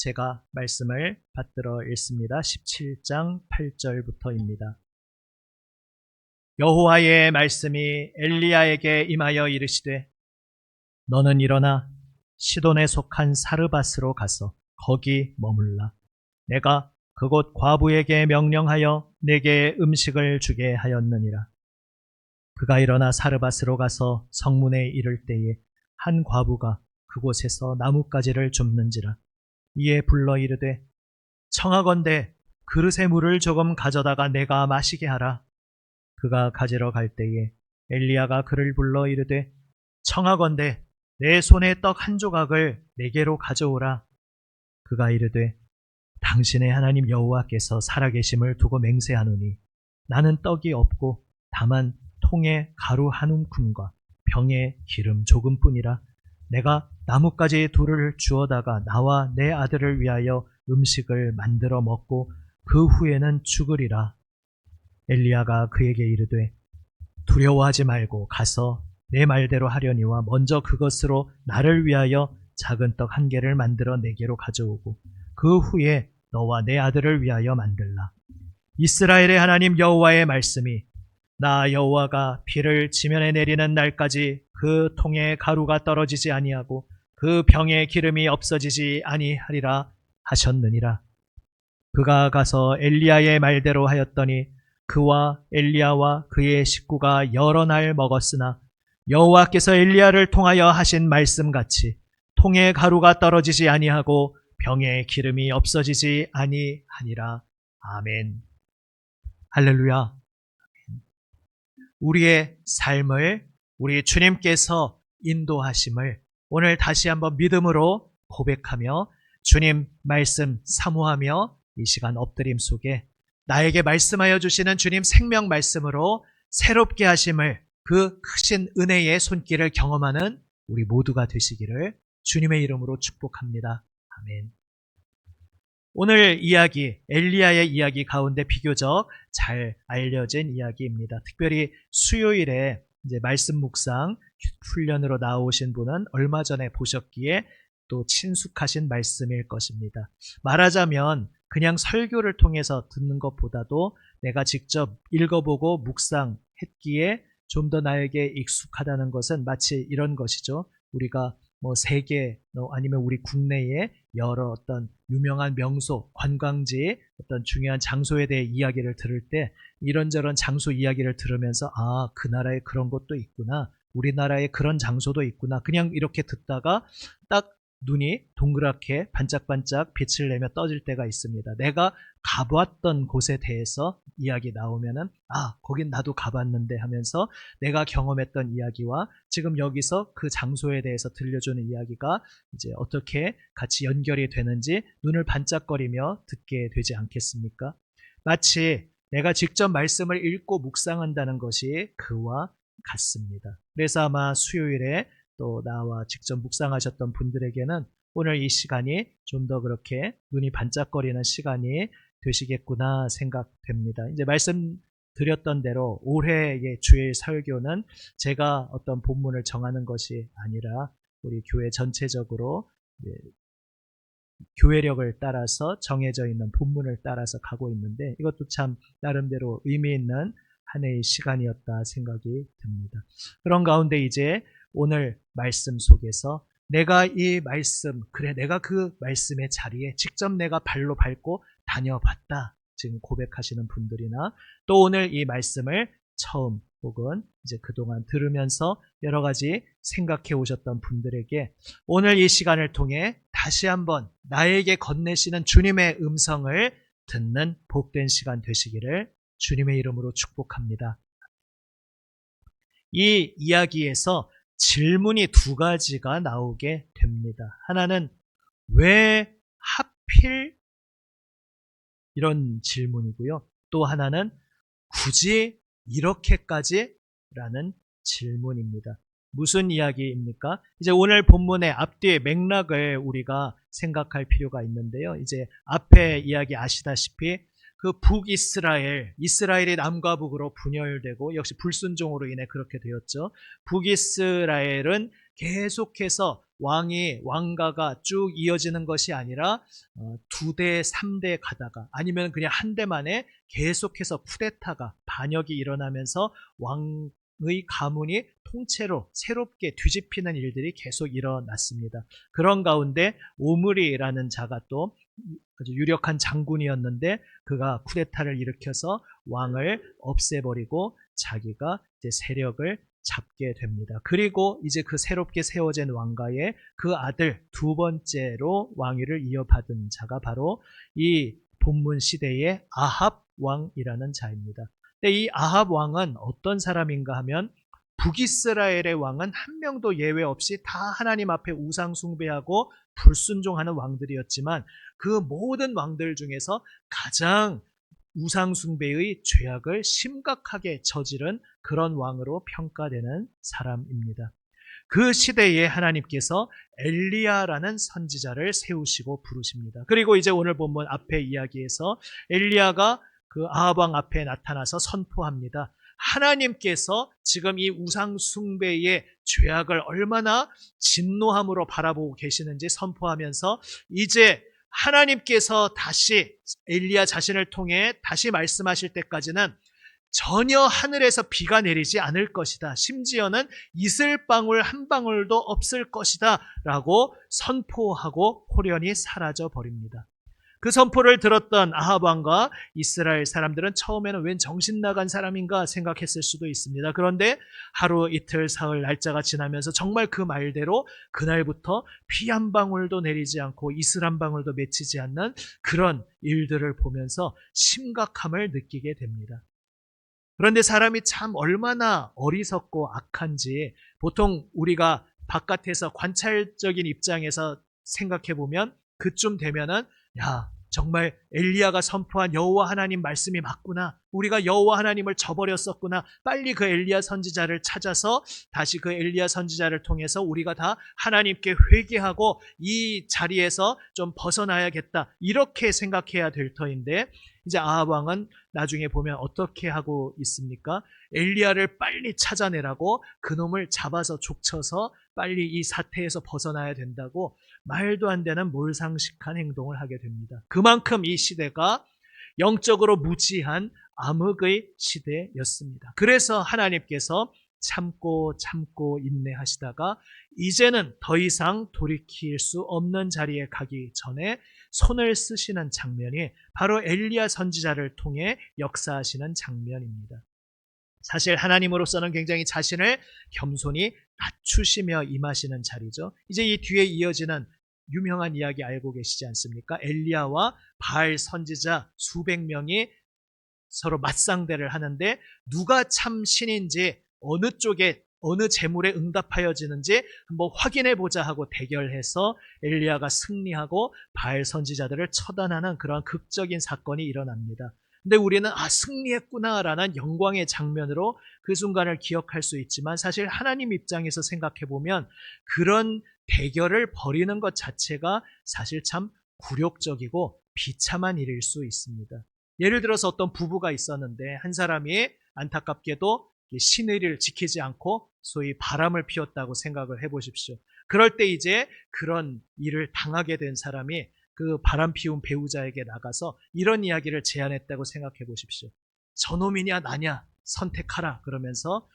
제가 말씀을 받들어 읽습니다. 17장 8절부터입니다. 여호와의 말씀이 엘리야에게 임하여 이르시되 너는 일어나 시돈에 속한 사르밧으로 가서 거기 머물라. 내가 그곳 과부에게 명령하여 내게 음식을 주게 하였느니라. 그가 일어나 사르밧으로 가서 성문에 이를 때에 한 과부가 그곳에서 나뭇가지를 줍는지라. 이에 불러 이르되 청하건대 그릇에 물을 조금 가져다가 내가 마시게 하라. 그가 가지러 갈 때에 엘리야가 그를 불러 이르되 청하건대 내 손에 떡 한 조각을 내게로 가져오라. 그가 이르되 당신의 하나님 여호와께서 살아계심을 두고 맹세하노니 나는 떡이 없고 다만 통에 가루 한 움큼과 병에 기름 조금뿐이라. 내가 나뭇가지 둘을 주어다가 나와 내 아들을 위하여 음식을 만들어 먹고 그 후에는 죽으리라. 엘리야가 그에게 이르되 두려워하지 말고 가서 내 말대로 하려니와 먼저 그것으로 나를 위하여 작은 떡 한 개를 만들어 내게로 가져오고 그 후에 너와 내 아들을 위하여 만들라. 이스라엘의 하나님 여호와의 말씀이 나 여호와가 비를 지면에 내리는 날까지 그 통에 가루가 떨어지지 아니하고 그 병에 기름이 없어지지 아니하리라 하셨느니라. 그가 가서 엘리야의 말대로 하였더니 그와 엘리야와 그의 식구가 여러 날 먹었으나 여호와께서 엘리야를 통하여 하신 말씀같이 통에 가루가 떨어지지 아니하고 병에 기름이 없어지지 아니하니라. 아멘. 할렐루야. 우리의 삶을 우리 주님께서 인도하심을 오늘 다시 한번 믿음으로 고백하며 주님 말씀 사모하며 이 시간 엎드림 속에 나에게 말씀하여 주시는 주님 생명 말씀으로 새롭게 하심을 그 크신 은혜의 손길을 경험하는 우리 모두가 되시기를 주님의 이름으로 축복합니다. 아멘. 오늘 이야기, 엘리야의 이야기 가운데 비교적 잘 알려진 이야기입니다. 특별히 수요일에 이제 말씀 묵상 훈련으로 나오신 분은 얼마 전에 보셨기에 또 친숙하신 말씀일 것입니다. 말하자면 그냥 설교를 통해서 듣는 것보다도 내가 직접 읽어보고 묵상했기에 좀 더 나에게 익숙하다는 것은 마치 이런 것이죠. 우리가 세계 아니면 우리 국내에 여러 어떤 유명한 명소, 관광지, 어떤 중요한 장소에 대해 이야기를 들을 때 이런저런 장소 이야기를 들으면서 그 나라에 그런 것도 있구나. 우리나라에 그런 장소도 있구나. 그냥 이렇게 듣다가 딱 눈이 동그랗게 반짝반짝 빛을 내며 떠질 때가 있습니다. 내가 가봤던 곳에 대해서 이야기 나오면은 거긴 나도 가봤는데 하면서 내가 경험했던 이야기와 지금 여기서 그 장소에 대해서 들려주는 이야기가 이제 어떻게 같이 연결이 되는지 눈을 반짝거리며 듣게 되지 않겠습니까? 마치 내가 직접 말씀을 읽고 묵상한다는 것이 그와 같습니다. 그래서 아마 수요일에 또 나와 직접 묵상하셨던 분들에게는 오늘 이 시간이 좀 더 그렇게 눈이 반짝거리는 시간이 되시겠구나 생각됩니다. 이제 말씀드렸던 대로 올해의 주일 설교는 제가 어떤 본문을 정하는 것이 아니라 우리 교회 전체적으로 교회력을 따라서 정해져 있는 본문을 따라서 가고 있는데 이것도 참 나름대로 의미 있는 한 해의 시간이었다 생각이 듭니다. 그런 가운데 이제 오늘 말씀 속에서 내가 이 말씀, 내가 그 말씀의 자리에 직접 내가 발로 밟고 다녀봤다. 지금 고백하시는 분들이나 또 오늘 이 말씀을 처음 혹은 이제 그동안 들으면서 여러 가지 생각해 오셨던 분들에게 오늘 이 시간을 통해 다시 한번 나에게 건네시는 주님의 음성을 듣는 복된 시간 되시기를 주님의 이름으로 축복합니다. 이 이야기에서 질문이 두 가지가 나오게 됩니다. 하나는 왜 하필 이런 질문이고요. 또 하나는 굳이 이렇게까지? 라는 질문입니다. 무슨 이야기입니까? 이제 오늘 본문의 앞뒤의 맥락을 우리가 생각할 필요가 있는데요. 이제 앞에 이야기 아시다시피 그 이스라엘이 남과 북으로 분열되고 역시 불순종으로 인해 그렇게 되었죠. 북이스라엘은 계속해서 왕가가 쭉 이어지는 것이 아니라 2대, 3대 가다가 아니면 그냥 한 대만에 계속해서 쿠데타가 반역이 일어나면서 왕의 가문이 통째로 새롭게 뒤집히는 일들이 계속 일어났습니다. 그런 가운데 오므리라는 자가 또 아주 유력한 장군이었는데 그가 쿠데타를 일으켜서 왕을 없애버리고 자기가 이제 세력을 잡게 됩니다. 그리고 이제 그 새롭게 세워진 왕가의 그 아들 두 번째로 왕위를 이어받은 자가 바로 이 본문 시대의 아합 왕이라는 자입니다. 근데 이 아합 왕은 어떤 사람인가 하면 북이스라엘의 왕은 한 명도 예외 없이 다 하나님 앞에 우상 숭배하고 불순종하는 왕들이었지만 그 모든 왕들 중에서 가장 우상 숭배의 죄악을 심각하게 저지른 그런 왕으로 평가되는 사람입니다. 그 시대에 하나님께서 엘리야라는 선지자를 세우시고 부르십니다. 그리고 이제 오늘 본문 앞에 이야기에서 엘리야가 그 아합 왕 앞에 나타나서 선포합니다. 하나님께서 지금 이 우상 숭배의 죄악을 얼마나 진노함으로 바라보고 계시는지 선포하면서 이제 하나님께서 다시 엘리야 자신을 통해 다시 말씀하실 때까지는 전혀 하늘에서 비가 내리지 않을 것이다. 심지어는 이슬방울 한 방울도 없을 것이다. 라고 선포하고 호련히 사라져 버립니다. 그 선포를 들었던 아합 왕과 이스라엘 사람들은 처음에는 웬 정신 나간 사람인가 생각했을 수도 있습니다. 그런데 하루 이틀 사흘 날짜가 지나면서 정말 그 말대로 그날부터 비 한 방울도 내리지 않고 이슬 한 방울도 맺히지 않는 그런 일들을 보면서 심각함을 느끼게 됩니다. 그런데 사람이 참 얼마나 어리석고 악한지 보통 우리가 바깥에서 관찰적인 입장에서 생각해 보면 그쯤 되면은 야, 정말 엘리야가 선포한 여호와 하나님 말씀이 맞구나. 우리가 여호와 하나님을 저버렸었구나. 빨리 그 엘리야 선지자를 찾아서 다시 그 엘리야 선지자를 통해서 우리가 다 하나님께 회개하고 이 자리에서 좀 벗어나야겠다. 이렇게 생각해야 될 터인데 이제 아합 왕은 나중에 보면 어떻게 하고 있습니까? 엘리야를 빨리 찾아내라고 그놈을 잡아서 족쳐서 빨리 이 사태에서 벗어나야 된다고 말도 안 되는 몰상식한 행동을 하게 됩니다. 그만큼 이 시대가 영적으로 무지한 암흑의 시대였습니다. 그래서 하나님께서 참고 인내하시다가 이제는 더 이상 돌이킬 수 없는 자리에 가기 전에 손을 쓰시는 장면이 바로 엘리야 선지자를 통해 역사하시는 장면입니다. 사실 하나님으로서는 굉장히 자신을 겸손히 낮추시며 임하시는 자리죠. 이제 이 뒤에 이어지는 유명한 이야기 알고 계시지 않습니까? 엘리야와 바알 선지자 수백 명이 서로 맞상대를 하는데 누가 참 신인지 어느 쪽에 어느 제물에 응답하여지는지 한번 확인해 보자 하고 대결해서 엘리야가 승리하고 바알 선지자들을 처단하는 그런 극적인 사건이 일어납니다. 근데 우리는 승리했구나라는 영광의 장면으로 그 순간을 기억할 수 있지만 사실 하나님 입장에서 생각해 보면 그런 대결을 벌이는 것 자체가 사실 참 굴욕적이고 비참한 일일 수 있습니다. 예를 들어서 어떤 부부가 있었는데 한 사람이 안타깝게도 신의를 지키지 않고 소위 바람을 피웠다고 생각을 해보십시오. 그럴 때 이제 그런 일을 당하게 된 사람이 그 바람 피운 배우자에게 나가서 이런 이야기를 제안했다고 생각해 보십시오. 저놈이냐 나냐 선택하라 그러면서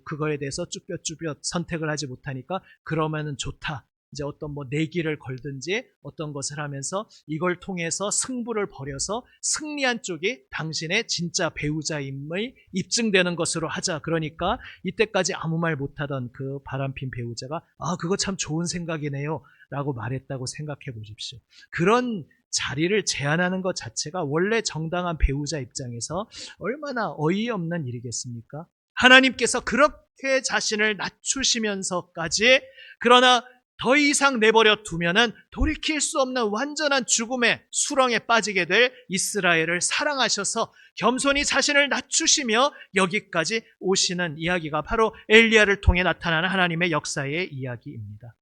그거에 대해서 쭈뼛쭈뼛 선택을 하지 못하니까 그러면은 좋다. 이제 어떤 내기를 걸든지 어떤 것을 하면서 이걸 통해서 승부를 벌여서 승리한 쪽이 당신의 진짜 배우자임을 입증되는 것으로 하자. 그러니까 이때까지 아무 말 못하던 그 바람핀 배우자가 그거 참 좋은 생각이네요 라고 말했다고 생각해 보십시오. 그런 자리를 제안하는 것 자체가 원래 정당한 배우자 입장에서 얼마나 어이없는 일이겠습니까? 하나님께서 그렇게 자신을 낮추시면서까지 그러나 더 이상 내버려 두면은 돌이킬 수 없는 완전한 죽음의 수렁에 빠지게 될 이스라엘을 사랑하셔서 겸손히 자신을 낮추시며 여기까지 오시는 이야기가 바로 엘리야를 통해 나타나는 하나님의 역사의 이야기입니다.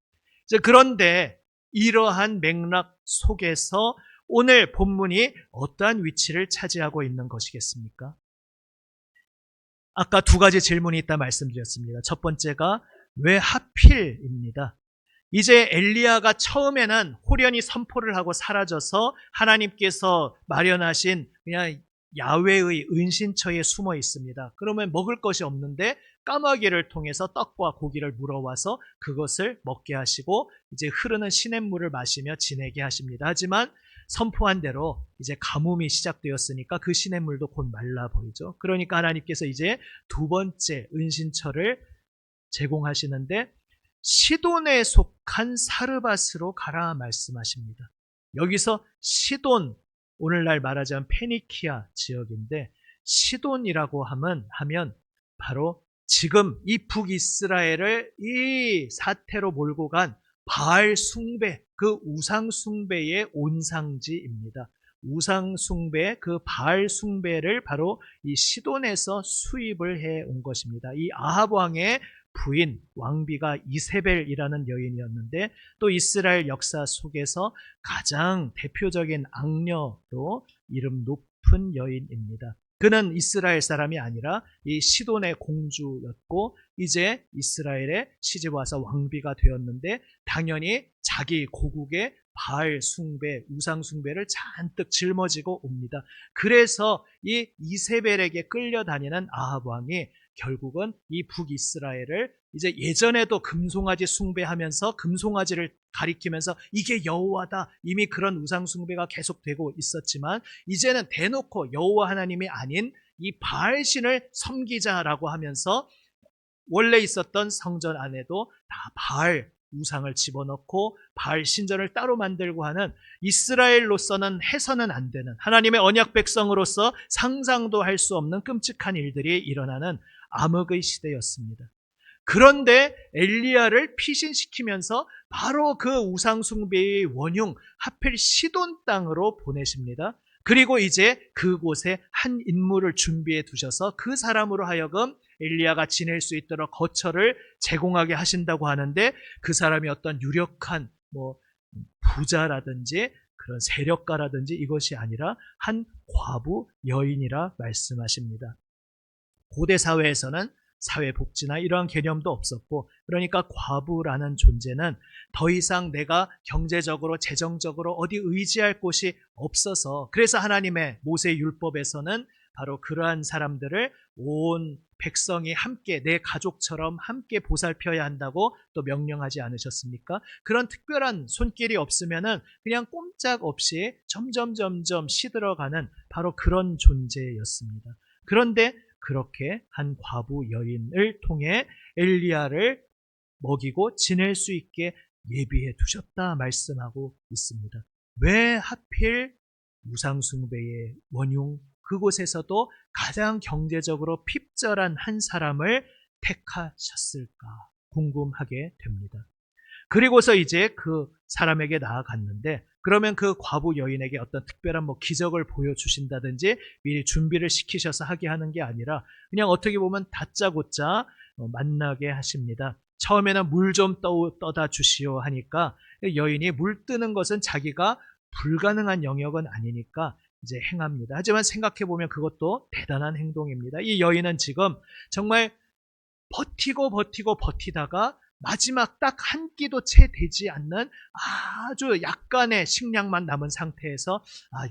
그런데 이러한 맥락 속에서 오늘 본문이 어떠한 위치를 차지하고 있는 것이겠습니까? 아까 두 가지 질문이 있다 말씀드렸습니다. 첫 번째가 왜 하필입니다. 이제 엘리야가 처음에는 호련히 선포를 하고 사라져서 하나님께서 마련하신 그냥 야훼의 은신처에 숨어 있습니다. 그러면 먹을 것이 없는데 까마귀를 통해서 떡과 고기를 물어와서 그것을 먹게 하시고 이제 흐르는 시냇물을 마시며 지내게 하십니다. 하지만 선포한 대로 이제 가뭄이 시작되었으니까 그 시냇물도 곧 말라 보이죠. 그러니까 하나님께서 이제 두 번째 은신처를 제공하시는데 시돈에 속한 사르밧으로 가라 말씀하십니다. 여기서 시돈, 오늘날 말하자면 페니키아 지역인데 시돈이라고 하면 바로 지금 이 북이스라엘을 이 사태로 몰고 간 바알 숭배, 그 우상 숭배의 온상지입니다. 우상 숭배, 그 바알 숭배를 바로 이 시돈에서 수입을 해 온 것입니다. 이 아합 왕의 부인, 왕비가 이세벨이라는 여인이었는데 또 이스라엘 역사 속에서 가장 대표적인 악녀로 이름 높은 여인입니다. 그는 이스라엘 사람이 아니라 이 시돈의 공주였고 이제 이스라엘에 시집 와서 왕비가 되었는데 당연히 자기 고국의 바알 숭배, 우상 숭배를 잔뜩 짊어지고 옵니다. 그래서 이 이세벨에게 끌려다니는 아합 왕이 결국은 이 북이스라엘을 이제 예전에도 금송아지 숭배하면서 금송아지를 가리키면서 이게 여호와다, 이미 그런 우상 숭배가 계속되고 있었지만 이제는 대놓고 여호와 하나님이 아닌 이 바알신을 섬기자라고 하면서 원래 있었던 성전 안에도 다 바알 우상을 집어넣고 바알 신전을 따로 만들고 하는 이스라엘로서는 해서는 안 되는 하나님의 언약 백성으로서 상상도 할 수 없는 끔찍한 일들이 일어나는 암흑의 시대였습니다. 그런데 엘리야를 피신시키면서 바로 그 우상 숭배의 원흉 하필 시돈 땅으로 보내십니다. 그리고 이제 그곳에 한 인물을 준비해 두셔서 그 사람으로 하여금 엘리야가 지낼 수 있도록 거처를 제공하게 하신다고 하는데 그 사람이 어떤 유력한 부자라든지 그런 세력가라든지 이것이 아니라 한 과부 여인이라 말씀하십니다. 고대 사회에서는 사회복지나 이러한 개념도 없었고 그러니까 과부라는 존재는 더 이상 내가 경제적으로 재정적으로 어디 의지할 곳이 없어서 그래서 하나님의 모세 율법에서는 바로 그러한 사람들을 온 백성이 함께 내 가족처럼 함께 보살펴야 한다고 또 명령하지 않으셨습니까? 그런 특별한 손길이 없으면은 그냥 꼼짝없이 점점 시들어가는 바로 그런 존재였습니다. 그런데 그렇게 한 과부 여인을 통해 엘리야를 먹이고 지낼 수 있게 예비해 두셨다 말씀하고 있습니다. 왜 하필 우상숭배의 원흉 그곳에서도 가장 경제적으로 핍절한 한 사람을 택하셨을까 궁금하게 됩니다. 그리고서 이제 그 사람에게 나아갔는데 그러면 그 과부 여인에게 어떤 특별한 기적을 보여주신다든지 미리 준비를 시키셔서 하게 하는 게 아니라 그냥 어떻게 보면 다짜고짜 만나게 하십니다. 처음에는 물 좀 떠다 주시오 하니까 여인이 물 뜨는 것은 자기가 불가능한 영역은 아니니까 이제 행합니다. 하지만 생각해보면 그것도 대단한 행동입니다. 이 여인은 지금 정말 버티다가 마지막 딱 한 끼도 채 되지 않는 아주 약간의 식량만 남은 상태에서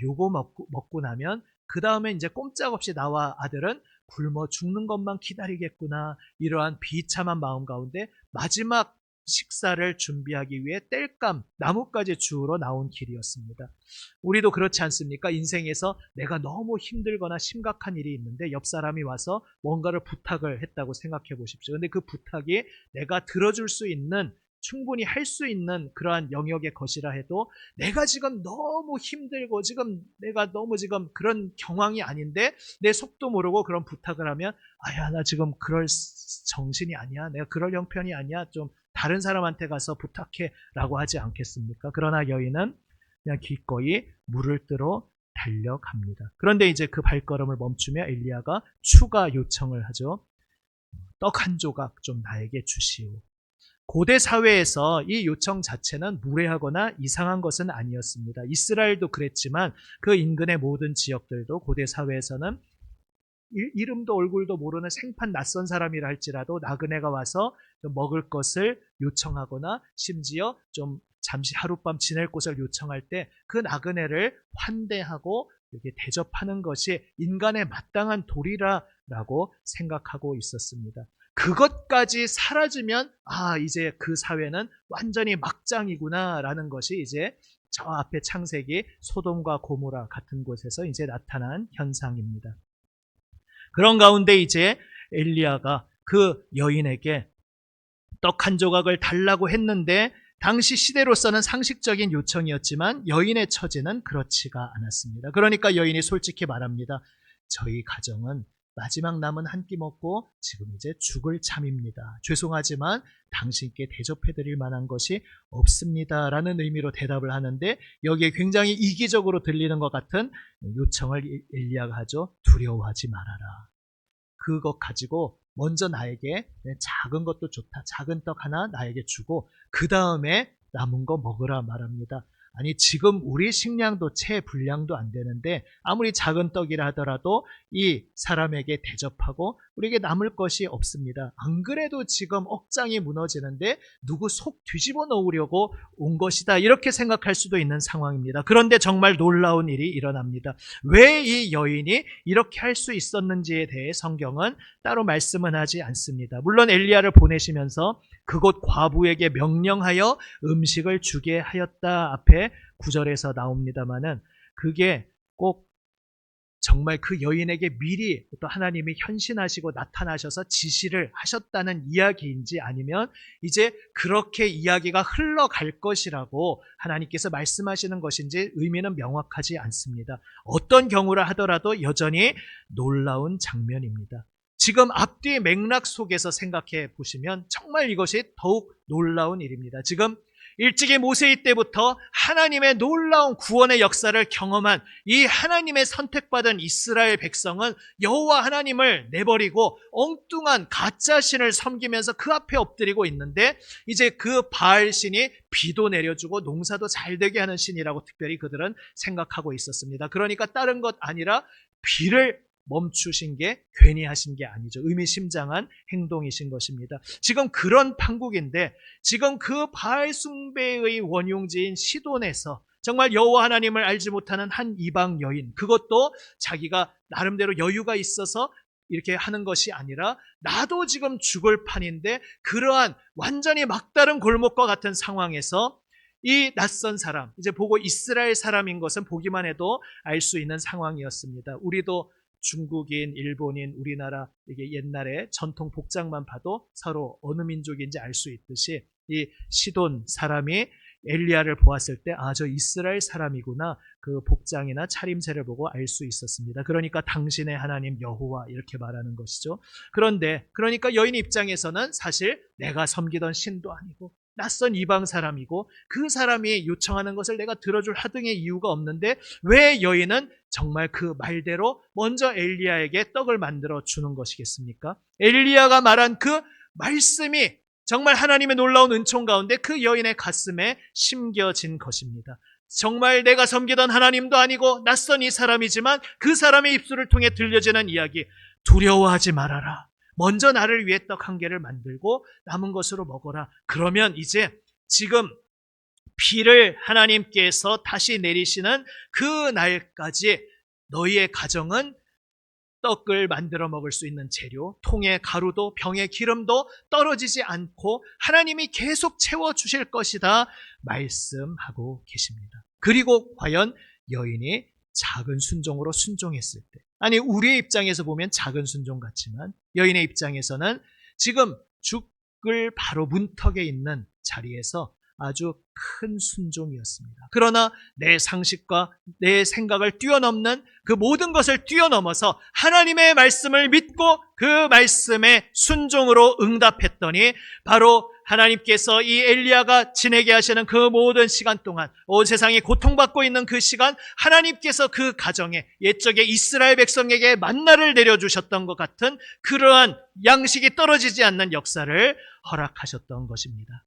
요거 먹고 나면 그 다음에 이제 꼼짝없이 나와 아들은 굶어 죽는 것만 기다리겠구나 이러한 비참한 마음 가운데 마지막 식사를 준비하기 위해 땔감, 나뭇가지 주우러 나온 길이었습니다. 우리도 그렇지 않습니까? 인생에서 내가 너무 힘들거나 심각한 일이 있는데 옆 사람이 와서 뭔가를 부탁을 했다고 생각해 보십시오. 그런데 그 부탁이 내가 들어줄 수 있는 충분히 할 수 있는 그러한 영역의 것이라 해도 내가 지금 너무 힘들고 내가 너무 그런 경황이 아닌데 내 속도 모르고 그런 부탁을 하면 나 지금 그럴 정신이 아니야. 내가 그럴 형편이 아니야. 좀 다른 사람한테 가서 부탁해 라고 하지 않겠습니까? 그러나 여인은 그냥 기꺼이 물을 뜨러 달려갑니다. 그런데 이제 그 발걸음을 멈추며 엘리야가 추가 요청을 하죠. 떡 한 조각 좀 나에게 주시오. 고대 사회에서 이 요청 자체는 무례하거나 이상한 것은 아니었습니다. 이스라엘도 그랬지만 그 인근의 모든 지역들도 고대 사회에서는 이름도 얼굴도 모르는 생판 낯선 사람이라 할지라도 나그네가 와서 좀 먹을 것을 요청하거나 심지어 좀 잠시 하룻밤 지낼 곳을 요청할 때 그 나그네를 환대하고 이렇게 대접하는 것이 인간의 마땅한 도리라라고 생각하고 있었습니다. 그것까지 사라지면 이제 그 사회는 완전히 막장이구나라는 것이 이제 저 앞에 창세기 소돔과 고모라 같은 곳에서 이제 나타난 현상입니다. 그런 가운데 이제 엘리야가 그 여인에게 떡 한 조각을 달라고 했는데 당시 시대로서는 상식적인 요청이었지만 여인의 처지는 그렇지가 않았습니다. 그러니까 여인이 솔직히 말합니다. 저희 가정은 마지막 남은 한 끼 먹고 지금 이제 죽을 참입니다. 죄송하지만 당신께 대접해드릴 만한 것이 없습니다라는 의미로 대답을 하는데 여기에 굉장히 이기적으로 들리는 것 같은 요청을 엘리야가 하죠. 두려워하지 말아라. 그것 가지고 먼저 나에게 작은 것도 좋다. 작은 떡 하나 나에게 주고 그 다음에 남은 거 먹으라 말합니다. 아니 지금 우리 식량도 채 분량도 안 되는데 아무리 작은 떡이라 하더라도 이 사람에게 대접하고 우리에게 남을 것이 없습니다. 안 그래도 지금 억장이 무너지는데 누구 속 뒤집어 놓으려고 온 것이다. 이렇게 생각할 수도 있는 상황입니다. 그런데 정말 놀라운 일이 일어납니다. 왜 이 여인이 이렇게 할 수 있었는지에 대해 성경은 따로 말씀은 하지 않습니다. 물론 엘리야를 보내시면서 그곳 과부에게 명령하여 음식을 주게 하였다 앞에 9절에서 나옵니다마는 그게 꼭 정말 그 여인에게 미리 또 하나님이 현신하시고 나타나셔서 지시를 하셨다는 이야기인지 아니면 이제 그렇게 이야기가 흘러갈 것이라고 하나님께서 말씀하시는 것인지 의미는 명확하지 않습니다. 어떤 경우라 하더라도 여전히 놀라운 장면입니다. 지금 앞뒤 맥락 속에서 생각해 보시면 정말 이것이 더욱 놀라운 일입니다. 지금 일찍이 모세이 때부터 하나님의 놀라운 구원의 역사를 경험한 이 하나님의 선택받은 이스라엘 백성은 여호와 하나님을 내버리고 엉뚱한 가짜 신을 섬기면서 그 앞에 엎드리고 있는데 이제 그 바알 신이 비도 내려주고 농사도 잘 되게 하는 신이라고 특별히 그들은 생각하고 있었습니다. 그러니까 다른 것 아니라 비를 멈추신 게 괜히 하신 게 아니죠. 의미심장한 행동이신 것입니다. 지금 그런 판국인데 지금 그 바알 숭배의 원흉지인 시돈에서 정말 여호와 하나님을 알지 못하는 한 이방 여인, 그것도 자기가 나름대로 여유가 있어서 이렇게 하는 것이 아니라 나도 지금 죽을 판인데 그러한 완전히 막다른 골목과 같은 상황에서 이 낯선 사람, 이제 보고 이스라엘 사람인 것은 보기만 해도 알 수 있는 상황이었습니다. 우리도 중국인, 일본인, 우리나라 이게 옛날에 전통 복장만 봐도 서로 어느 민족인지 알 수 있듯이 이 시돈 사람이 엘리야를 보았을 때 저 이스라엘 사람이구나 그 복장이나 차림새를 보고 알 수 있었습니다. 그러니까 당신의 하나님 여호와 이렇게 말하는 것이죠. 그러니까 여인 입장에서는 사실 내가 섬기던 신도 아니고 낯선 이방 사람이고 그 사람이 요청하는 것을 내가 들어줄 하등의 이유가 없는데 왜 여인은 정말 그 말대로 먼저 엘리야에게 떡을 만들어 주는 것이겠습니까? 엘리야가 말한 그 말씀이 정말 하나님의 놀라운 은총 가운데 그 여인의 가슴에 심겨진 것입니다. 정말 내가 섬기던 하나님도 아니고 낯선 이 사람이지만 그 사람의 입술을 통해 들려지는 이야기, 두려워하지 말아라. 먼저 나를 위해 떡 한 개를 만들고 남은 것으로 먹어라. 그러면 이제 지금 비를 하나님께서 다시 내리시는 그 날까지 너희의 가정은 떡을 만들어 먹을 수 있는 재료, 통의 가루도 병의 기름도 떨어지지 않고 하나님이 계속 채워주실 것이다 말씀하고 계십니다. 그리고 과연 여인이 작은 순종으로 순종했을 때, 아니 우리의 입장에서 보면 작은 순종 같지만 여인의 입장에서는 지금 죽을 바로 문턱에 있는 자리에서 아주 큰 순종이었습니다. 그러나 내 상식과 내 생각을 뛰어넘는 그 모든 것을 뛰어넘어서 하나님의 말씀을 믿고 그 말씀에 순종으로 응답했더니 바로 하나님께서 이 엘리야가 지내게 하시는 그 모든 시간 동안 온 세상이 고통받고 있는 그 시간 하나님께서 그 가정에 옛적에 이스라엘 백성에게 만나를 내려주셨던 것 같은 그러한 양식이 떨어지지 않는 역사를 허락하셨던 것입니다.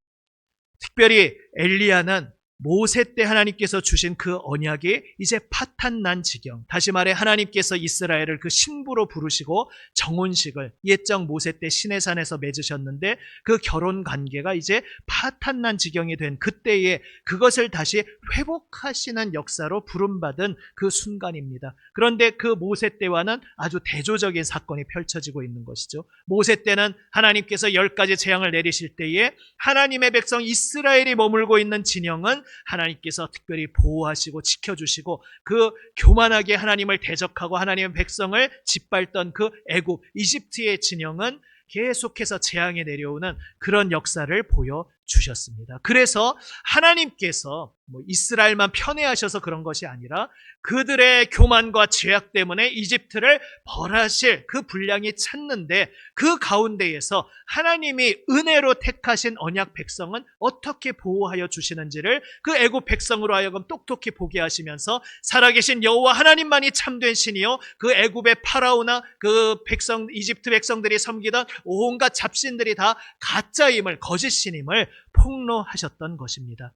특별히 엘리야는 모세 때 하나님께서 주신 그 언약이 이제 파탄난 지경, 다시 말해 하나님께서 이스라엘을 그 신부로 부르시고 정혼식을 옛적 모세 때 시내산에서 맺으셨는데 그 결혼 관계가 이제 파탄난 지경이 된 그때에 그것을 다시 회복하시는 역사로 부름받은 그 순간입니다. 그런데 그 모세 때와는 아주 대조적인 사건이 펼쳐지고 있는 것이죠. 모세 때는 하나님께서 10가지 재앙을 내리실 때에 하나님의 백성 이스라엘이 머물고 있는 진영은 하나님께서 특별히 보호하시고 지켜주시고 그 교만하게 하나님을 대적하고 하나님의 백성을 짓밟던 그 애굽, 이집트의 진영은 계속해서 재앙이 내려오는 그런 역사를 보여주셨습니다. 그래서 하나님께서 이스라엘만 편애하셔서 그런 것이 아니라 그들의 교만과 죄악 때문에 이집트를 벌하실 그 분량이 찼는데 그 가운데에서 하나님이 은혜로 택하신 언약 백성은 어떻게 보호하여 주시는지를 그 애굽 백성으로 하여금 똑똑히 보게 하시면서 살아계신 여호와 하나님만이 참된 신이요 그 애굽의 파라오나 그 백성 이집트 백성들이 섬기던 온갖 잡신들이 다 가짜임을 거짓신임을 폭로하셨던 것입니다.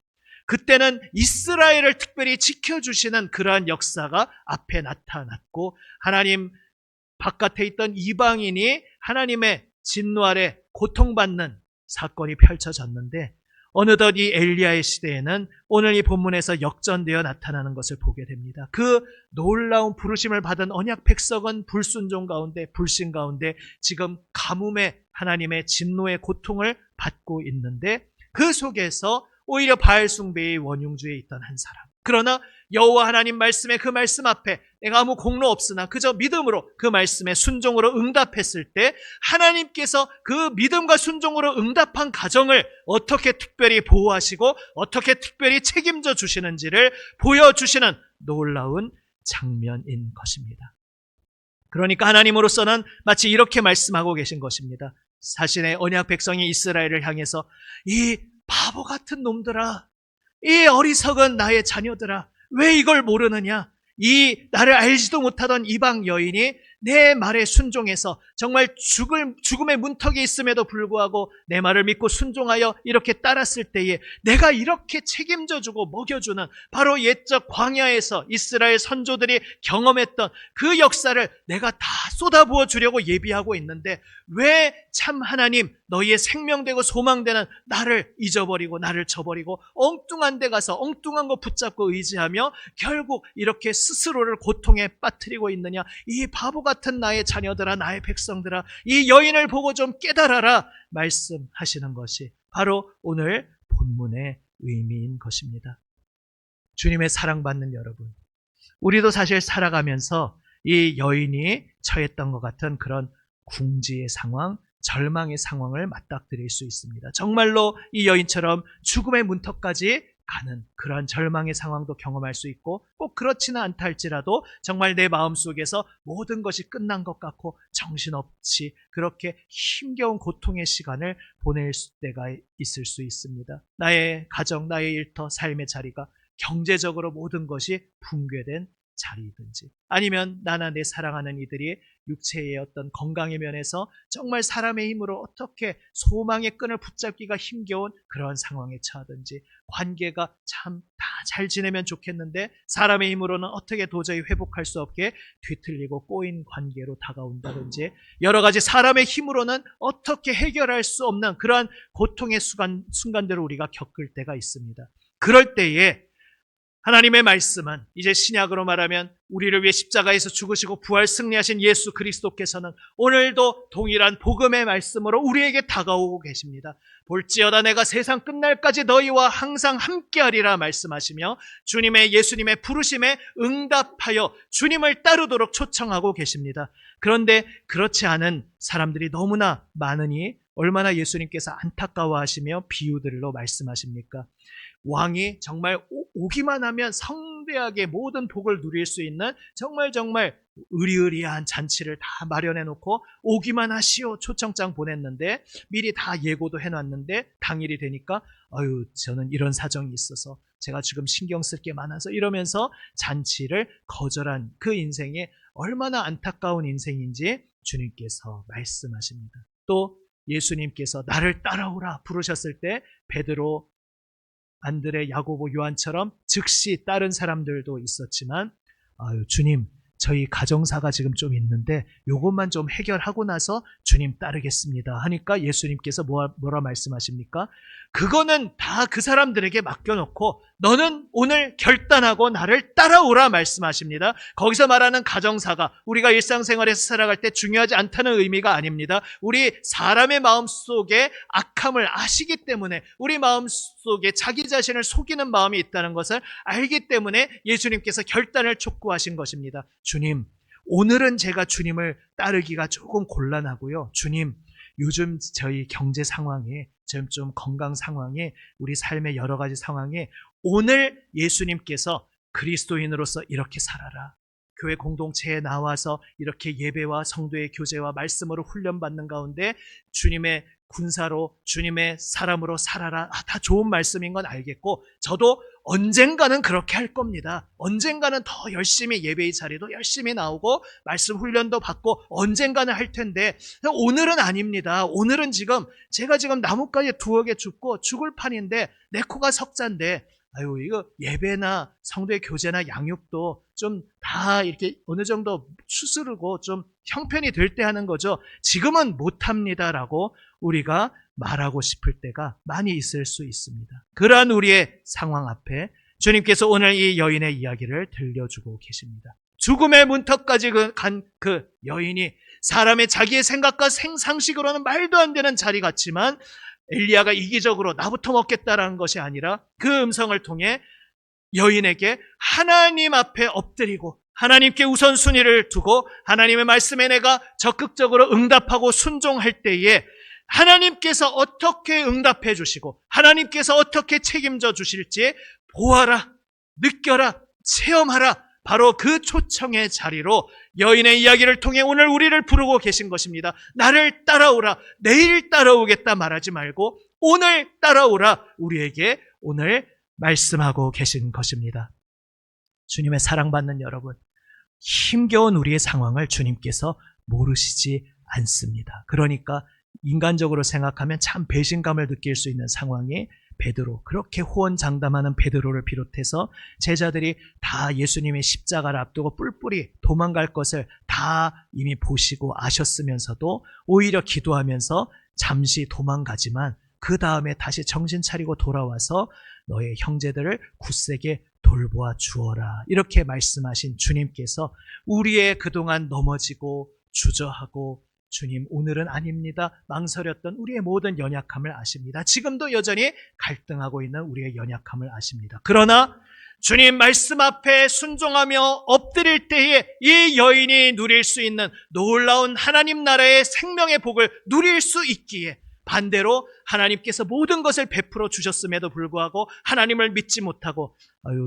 그때는 이스라엘을 특별히 지켜주시는 그러한 역사가 앞에 나타났고 하나님 바깥에 있던 이방인이 하나님의 진노 아래 고통받는 사건이 펼쳐졌는데 어느덧 이 엘리야의 시대에는 오늘 이 본문에서 역전되어 나타나는 것을 보게 됩니다. 그 놀라운 부르심을 받은 언약 백성은 불순종 가운데 불신 가운데 지금 가뭄의 하나님의 진노의 고통을 받고 있는데 그 속에서 오히려 바알 숭배의 원흉주에 있던 한 사람. 그러나 여호와 하나님 말씀에 그 말씀 앞에 내가 아무 공로 없으나 그저 믿음으로 그 말씀에 순종으로 응답했을 때 하나님께서 그 믿음과 순종으로 응답한 가정을 어떻게 특별히 보호하시고 어떻게 특별히 책임져 주시는지를 보여주시는 놀라운 장면인 것입니다. 그러니까 하나님으로서는 마치 이렇게 말씀하고 계신 것입니다. 자신의 언약 백성이 이스라엘을 향해서 이 바보 같은 놈들아, 이 어리석은 나의 자녀들아, 왜 이걸 모르느냐? 이 나를 알지도 못하던 이방 여인이 내 말에 순종해서 정말 죽음의 문턱에 있음에도 불구하고 내 말을 믿고 순종하여 이렇게 따랐을 때에 내가 이렇게 책임져주고 먹여주는 바로 옛적 광야에서 이스라엘 선조들이 경험했던 그 역사를 내가 다 쏟아부어 주려고 예비하고 있는데 왜 참 하나님 너희의 생명되고 소망되는 나를 잊어버리고 나를 저버리고 엉뚱한 데 가서 엉뚱한 거 붙잡고 의지하며 결국 이렇게 스스로를 고통에 빠뜨리고 있느냐? 이 바보 같은 나의 자녀들아, 나의 백성들아, 이 여인을 보고 좀 깨달아라 말씀하시는 것이 바로 오늘 본문의 의미인 것입니다. 주님의 사랑받는 여러분, 우리도 사실 살아가면서 이 여인이 처했던 것 같은 그런 궁지의 상황, 절망의 상황을 맞닥뜨릴 수 있습니다. 정말로 이 여인처럼 죽음의 문턱까지 가는 그러한 절망의 상황도 경험할 수 있고 꼭 그렇지는 않다 할지라도 정말 내 마음속에서 모든 것이 끝난 것 같고 정신없이 그렇게 힘겨운 고통의 시간을 보낼 때가 있을 수 있습니다. 나의 가정, 나의 일터, 삶의 자리가 경제적으로 모든 것이 붕괴된 자리든지 아니면 나나 내 사랑하는 이들이 육체의 어떤 건강의 면에서 정말 사람의 힘으로 어떻게 소망의 끈을 붙잡기가 힘겨운 그런 상황에 처하든지 관계가 참 다 잘 지내면 좋겠는데 사람의 힘으로는 어떻게 도저히 회복할 수 없게 뒤틀리고 꼬인 관계로 다가온다든지 여러 가지 사람의 힘으로는 어떻게 해결할 수 없는 그러한 고통의 순간들을 우리가 겪을 때가 있습니다. 그럴 때에 하나님의 말씀은 이제 신약으로 말하면 우리를 위해 십자가에서 죽으시고 부활 승리하신 예수 그리스도께서는 오늘도 동일한 복음의 말씀으로 우리에게 다가오고 계십니다. 볼지어다 내가 세상 끝날까지 너희와 항상 함께하리라 말씀하시며 주님의 예수님의 부르심에 응답하여 주님을 따르도록 초청하고 계십니다. 그런데 그렇지 않은 사람들이 너무나 많으니 얼마나 예수님께서 안타까워하시며 비유들로 말씀하십니까? 왕이 정말 오기만 하면 성대하게 모든 복을 누릴 수 있는 정말 의리의리한 잔치를 다 마련해 놓고 오기만 하시오 초청장 보냈는데 미리 다 예고도 해놨는데 당일이 되니까 저는 이런 사정이 있어서 제가 지금 신경 쓸 게 많아서 이러면서 잔치를 거절한 그 인생이 얼마나 안타까운 인생인지 주님께서 말씀하십니다. 또 예수님께서 나를 따라오라 부르셨을 때 베드로 안드레, 야고보, 요한처럼 즉시 따른 사람들도 있었지만 주님, 저희 가정사가 지금 좀 있는데 요것만 좀 해결하고 나서 주님 따르겠습니다 하니까 예수님께서 뭐라 말씀하십니까? 그거는 다 그 사람들에게 맡겨놓고 너는 오늘 결단하고 나를 따라오라 말씀하십니다. 거기서 말하는 가정사가 우리가 일상생활에서 살아갈 때 중요하지 않다는 의미가 아닙니다. 우리 사람의 마음속에 악함을 아시기 때문에, 우리 마음속에 자기 자신을 속이는 마음이 있다는 것을 알기 때문에 예수님께서 결단을 촉구하신 것입니다. 주님, 오늘은 제가 주님을 따르기가 조금 곤란하고요. 주님, 요즘 저희 경제 상황에, 좀 건강 상황에, 우리 삶의 여러 가지 상황에 오늘 예수님께서 그리스도인으로서 이렇게 살아라, 교회 공동체에 나와서 이렇게 예배와 성도의 교제와 말씀으로 훈련받는 가운데 주님의 군사로, 주님의 사람으로 살아라, 다 좋은 말씀인 건 알겠고 저도 언젠가는 그렇게 할 겁니다. 언젠가는 더 열심히 예배의 자리도 열심히 나오고 말씀 훈련도 받고 언젠가는 할 텐데 오늘은 아닙니다. 오늘은 제가 지금 나뭇가지에 두어 개 죽고 죽을 판인데 내 코가 석잔데 이거 예배나 성도의 교제나 양육도 좀 다 이렇게 어느 정도 추스르고 좀 형편이 될 때 하는 거죠. 지금은 못합니다라고 우리가 말하고 싶을 때가 많이 있을 수 있습니다. 그러한 우리의 상황 앞에 주님께서 오늘 이 여인의 이야기를 들려주고 계십니다. 죽음의 문턱까지 간 그 여인이 사람의 자기의 생각과 상식으로는 말도 안 되는 자리 같지만 엘리야가 이기적으로 나부터 먹겠다라는 것이 아니라 그 음성을 통해 여인에게 하나님 앞에 엎드리고 하나님께 우선순위를 두고 하나님의 말씀에 내가 적극적으로 응답하고 순종할 때에 하나님께서 어떻게 응답해 주시고 하나님께서 어떻게 책임져 주실지 보아라, 느껴라, 체험하라. 바로 그 초청의 자리로 여인의 이야기를 통해 오늘 우리를 부르고 계신 것입니다. 나를 따라오라, 내일 따라오겠다 말하지 말고 오늘 따라오라, 우리에게 오늘 말씀하고 계신 것입니다. 주님의 사랑받는 여러분, 힘겨운 우리의 상황을 주님께서 모르시지 않습니다. 그러니까 인간적으로 생각하면 참 배신감을 느낄 수 있는 상황에 베드로, 그렇게 호언장담하는 베드로를 비롯해서 제자들이 다 예수님의 십자가를 앞두고 뿔뿔이 도망갈 것을 다 이미 보시고 아셨으면서도 오히려 기도하면서 잠시 도망가지만 그 다음에 다시 정신 차리고 돌아와서 너의 형제들을 굳세게 돌보아 주어라, 이렇게 말씀하신 주님께서 우리의 그동안 넘어지고 주저하고 주님 오늘은 아닙니다 망설였던 우리의 모든 연약함을 아십니다. 지금도 여전히 갈등하고 있는 우리의 연약함을 아십니다. 그러나 주님 말씀 앞에 순종하며 엎드릴 때에 이 여인이 누릴 수 있는 놀라운 하나님 나라의 생명의 복을 누릴 수 있기에, 반대로 하나님께서 모든 것을 베풀어 주셨음에도 불구하고 하나님을 믿지 못하고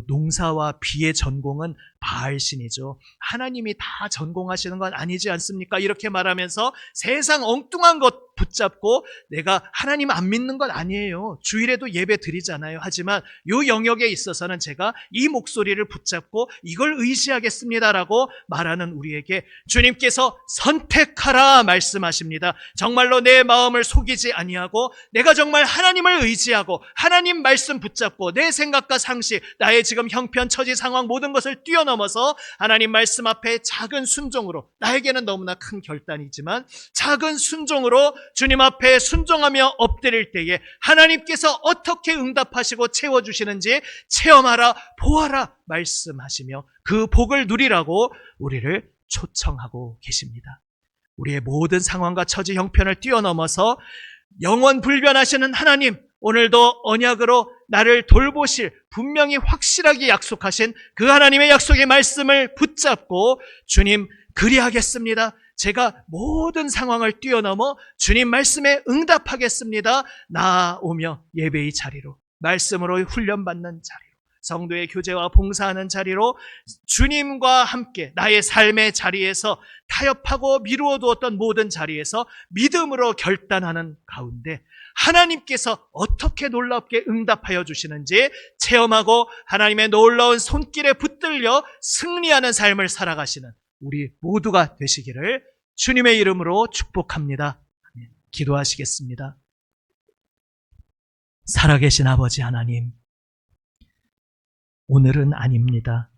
농사와 비의 전공은 바알신이죠, 하나님이 다 전공하시는 건 아니지 않습니까? 이렇게 말하면서 세상 엉뚱한 것 붙잡고 내가 하나님 안 믿는 건 아니에요, 주일에도 예배 드리잖아요. 하지만 이 영역에 있어서는 제가 이 목소리를 붙잡고 이걸 의지하겠습니다라고 말하는 우리에게 주님께서 선택하라 말씀하십니다. 정말로 내 마음을 속이지 아니하고 내가 정말 하나님을 의지하고 하나님 말씀 붙잡고 내 생각과 상식, 나의 지금 형편, 처지, 상황 모든 것을 뛰어넘어서 하나님 말씀 앞에 작은 순종으로, 나에게는 너무나 큰 결단이지만 작은 순종으로 주님 앞에 순종하며 엎드릴 때에 하나님께서 어떻게 응답하시고 채워주시는지 체험하라, 보아라 말씀하시며 그 복을 누리라고 우리를 초청하고 계십니다. 우리의 모든 상황과 처지, 형편을 뛰어넘어서 영원 불변하시는 하나님, 오늘도 언약으로 나를 돌보실, 분명히 확실하게 약속하신 그 하나님의 약속의 말씀을 붙잡고 주님 그리하겠습니다, 제가 모든 상황을 뛰어넘어 주님 말씀에 응답하겠습니다, 나오며 예배의 자리로, 말씀으로 훈련받는 자리로, 성도의 교제와 봉사하는 자리로, 주님과 함께 나의 삶의 자리에서 타협하고 미루어 두었던 모든 자리에서 믿음으로 결단하는 가운데 하나님께서 어떻게 놀랍게 응답하여 주시는지 체험하고 하나님의 놀라운 손길에 붙들려 승리하는 삶을 살아가시는 우리 모두가 되시기를 주님의 이름으로 축복합니다. 기도하시겠습니다. 살아계신 아버지 하나님, 오늘은 아닙니다.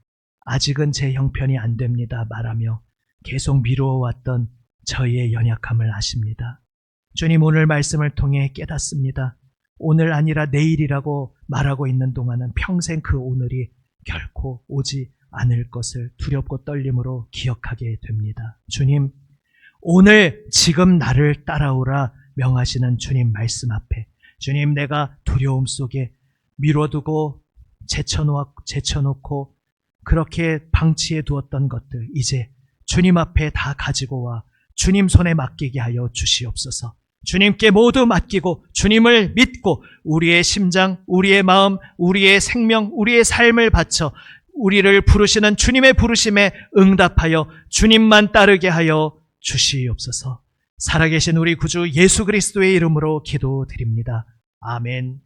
아직은 제 형편이 안 됩니다. 말하며 계속 미루어왔던 저희의 연약함을 아십니다. 주님, 오늘 말씀을 통해 깨닫습니다. 오늘 아니라 내일이라고 말하고 있는 동안은 평생 그 오늘이 결코 오지 않을 것을 두렵고 떨림으로 기억하게 됩니다. 주님, 오늘 지금 나를 따라오라 명하시는 주님 말씀 앞에 주님, 내가 두려움 속에 미뤄두고 제쳐놓고 그렇게 방치해 두었던 것들 이제 주님 앞에 다 가지고 와 주님 손에 맡기게 하여 주시옵소서. 주님께 모두 맡기고 주님을 믿고 우리의 심장, 우리의 마음, 우리의 생명, 우리의 삶을 바쳐 우리를 부르시는 주님의 부르심에 응답하여 주님만 따르게 하여 주시옵소서. 살아계신 우리 구주 예수 그리스도의 이름으로 기도드립니다. 아멘.